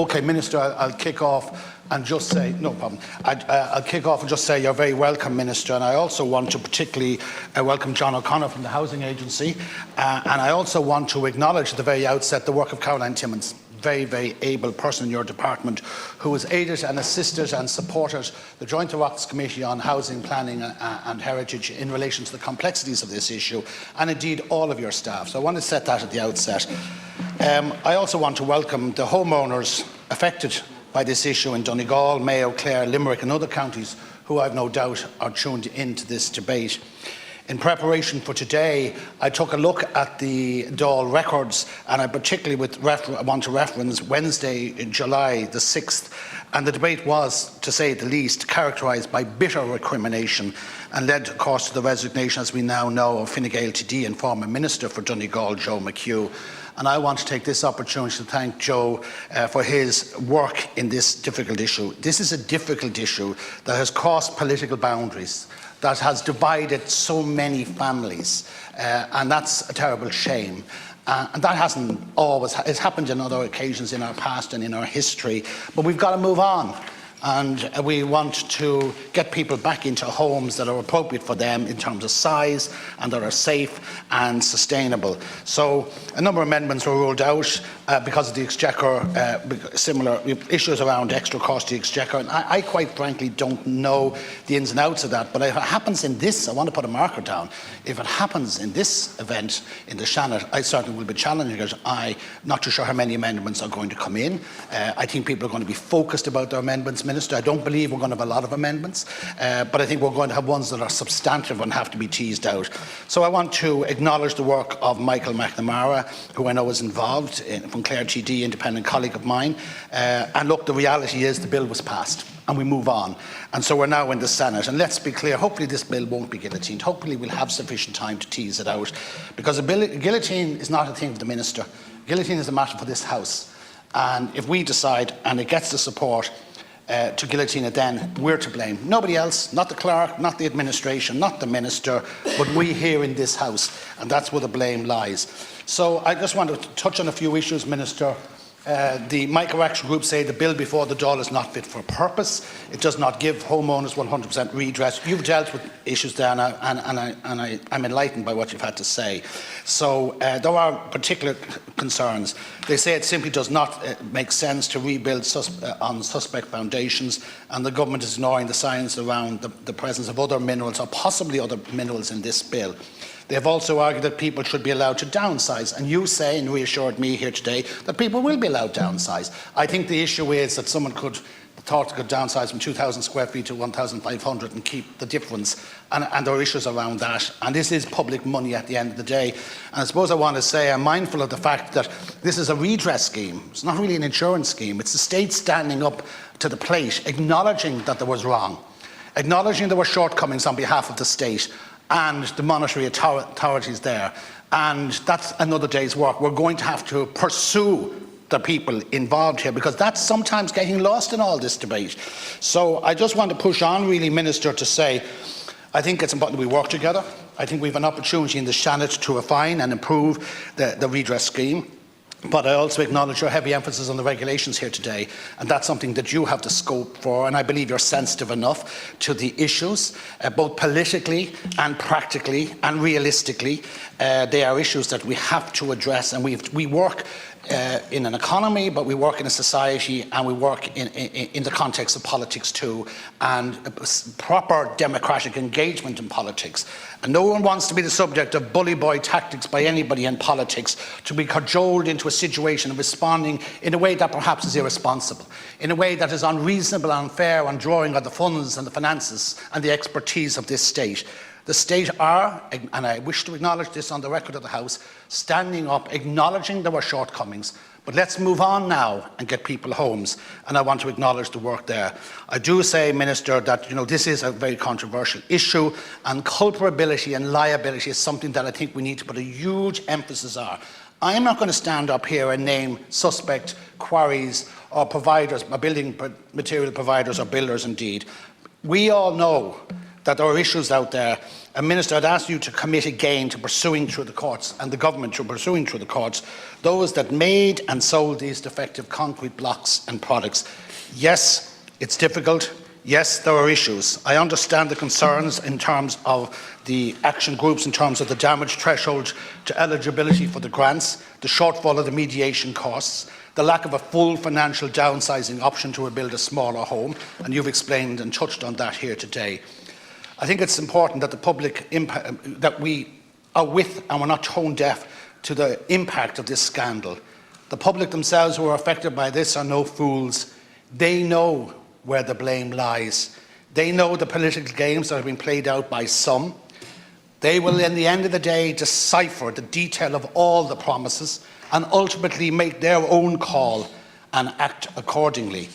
Okay, Minister, I'll kick off and just say, no problem. I'll kick off and just say you're very welcome, Minister, and I also want to particularly welcome John O'Connor from the Housing Agency, and I also want to acknowledge at the very outset the work of Caroline Timmins, very, very able person in your department who has aided and assisted and supported the Joint Oireachtas Committee on Housing, Planning and Heritage in relation to the complexities of this issue, and indeed all of your staff. So I want to set that at the outset. I also want to welcome the homeowners affected by this issue in Donegal, Mayo, Clare, Limerick and other counties who I've no doubt are tuned into this debate. In preparation for today, I took a look at the Dáil records, and I particularly want to reference Wednesday in July the 6th, and the debate was, to say the least, characterised by bitter recrimination and led, of course, to the resignation, as we now know, of Fine Gael TD and former Minister for Donegal, Joe McHugh. And I want to take this opportunity to thank Joe for his work in this difficult issue. This is a difficult issue that has crossed political boundaries, that has divided so many families, and that's a terrible shame. And that hasn't always, it's happened on other occasions in our past and in our history, but we've got to move on. And we want to get people back into homes that are appropriate for them in terms of size and that are safe and sustainable. So a number of amendments were ruled out because of the Exchequer, similar issues around extra cost to the Exchequer. And I quite frankly don't know the ins and outs of that. But if it happens in this, I want to put a marker down. If it happens in this event in the Shannon, I certainly will be challenging it. I'm not too sure how many amendments are going to come in. I think people are going to be focused about their amendments. Minister, I don't believe we're going to have a lot of amendments, but I think we're going to have ones that are substantive and have to be teased out. So I want to acknowledge the work of Michael McNamara, who I know is involved, from Clare TD, independent colleague of mine. And look, the reality is the bill was passed and we move on. And so we're now in the Senate. And let's be clear, hopefully this bill won't be guillotined. Hopefully we'll have sufficient time to tease it out. Because a guillotine is not a thing for the Minister. Guillotine is a matter for this House. And if we decide, and it gets the support, to guillotine it, then we're to blame. Nobody else, not the clerk, not the administration, not the minister, but we here in this House, and that's where the blame lies. So I just want to touch on a few issues, Minister. The Micro Action Group say the bill before the Dáil is not fit for purpose. It does not give homeowners 100% redress. You've dealt with issues there, and I'm enlightened by what you've had to say. So there are particular concerns. They say it simply does not make sense to rebuild on suspect foundations, and the government is ignoring the science around the presence of other minerals or possibly other minerals in this bill. They have also argued that people should be allowed to downsize, and you say, and reassured me here today, that people will be allowed to downsize. I think the issue is that someone could downsize from 2,000 square feet to 1,500 and keep the difference, and there are issues around that. And this is public money at the end of the day. And I suppose I want to say I'm mindful of the fact that this is a redress scheme. It's not really an insurance scheme. It's the state standing up to the plate, acknowledging that there was wrong, acknowledging there were shortcomings on behalf of the state and the monetary authorities there. And that's another day's work. We're going to have to pursue the people involved here, because that's sometimes getting lost in all this debate. So I just want to push on, really, Minister, to say I think it's important that we work together. I think we have an opportunity in the Shannon to refine and improve the redress scheme. But I also acknowledge your heavy emphasis on the regulations here today, and that's something that you have the scope for, and I believe you're sensitive enough to the issues, both politically and practically and realistically. They are issues that we have to address, and we work in an economy, but we work in a society, and we work in the context of politics too, and proper democratic engagement in politics. And no one wants to be the subject of bully boy tactics by anybody in politics, to be cajoled into a situation of responding in a way that perhaps is irresponsible, in a way that is unreasonable and unfair, and drawing on the funds and the finances and the expertise of this state. The state are, and I wish to acknowledge this on the record of the House, standing up, acknowledging there were shortcomings. But let's move on now and get people homes, and I want to acknowledge the work there. I do say, Minister, that this is a very controversial issue, and culpability and liability is something that I think we need to put a huge emphasis on. I am not going to stand up here and name suspect quarries or providers, or building material providers or builders indeed. We all know that there are issues out there. And Minister, I'd ask you to commit again to pursuing through the courts, and the government to pursuing through the courts, those that made and sold these defective concrete blocks and products. Yes, it's difficult. Yes, there are issues. I understand the concerns in terms of the action groups, in terms of the damage threshold to eligibility for the grants, the shortfall of the mediation costs, the lack of a full financial downsizing option to rebuild a smaller home, and you've explained and touched on that here today. I think it's important that the public that we are with and we're not tone deaf to the impact of this scandal. The public themselves who are affected by this are no fools. They know where the blame lies. They know the political games that have been played out by some. They will, in the end of the day, decipher the detail of all the promises and ultimately make their own call and act accordingly.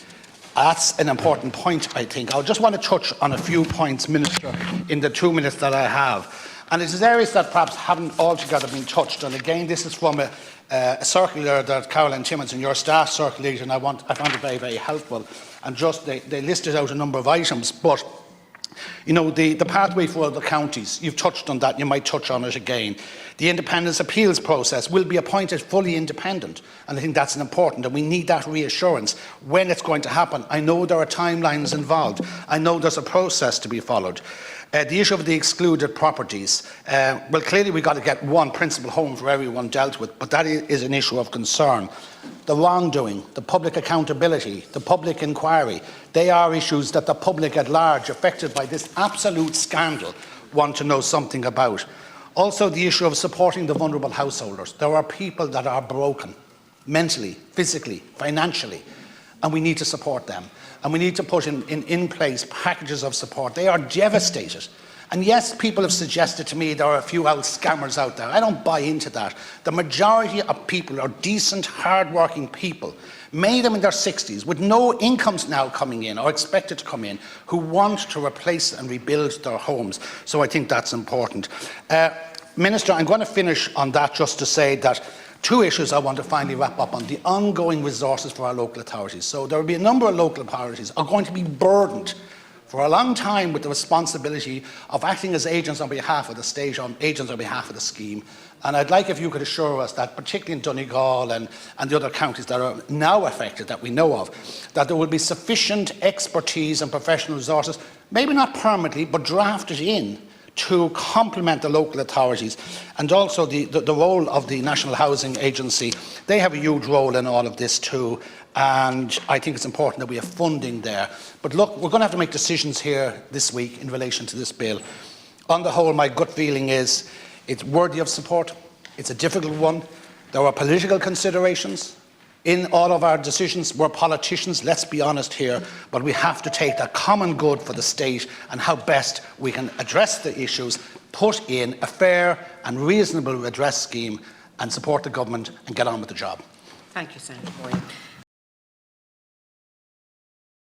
That's an important point, I think. I just want to touch on a few points, Minister, in the 2 minutes that I have. And it is areas that perhaps haven't altogether been touched. And again, this is from a circular that Caroline Timmins and your staff circulated, and I found it very, very helpful. And just they listed out a number of items. But, you know, the pathway for other counties, you've touched on that, you might touch on it again. The independence appeals process will be appointed fully independent, and I think that's important, and we need that reassurance when it's going to happen. I know there are timelines involved. I know there's a process to be followed. The issue of the excluded properties, well, clearly we've got to get one principal home for everyone dealt with, but that is an issue of concern. The wrongdoing, the public accountability, the public inquiry, they are issues that the public at large affected by this absolute scandal want to know something about. Also, the issue of supporting the vulnerable householders. There are people that are broken, mentally, physically, financially, and we need to support them. And we need to put in place packages of support. They are devastated. And yes, people have suggested to me there are a few scammers out there. I don't buy into that. The majority of people are decent, hard-working people, many of them in their 60s, with no incomes now coming in or expected to come in, who want to replace and rebuild their homes. So I think that's important. Minister, I'm going to finish on that just to say that two issues I want to finally wrap up on: the ongoing resources for our local authorities. So there will be a number of local authorities are going to be burdened for a long time with the responsibility of acting as agents on behalf of the state, agents on behalf of the scheme. And I'd like if you could assure us that, particularly in Donegal and the other counties that are now affected, that we know of, that there will be sufficient expertise and professional resources, maybe not permanently, but drafted in to complement the local authorities, and also the role of the National Housing Agency. They have a huge role in all of this too, and I think it's important that we have funding there. But look, we're going to have to make decisions here this week in relation to this bill. On the whole, my gut feeling is it's worthy of support. It's a difficult one. There are political considerations in all of our decisions. We're politicians, let's be honest here, but we have to take the common good for the state and how best we can address the issues, put in a fair and reasonable redress scheme, and support the government and get on with the job. Thank you, Senator Boyhan.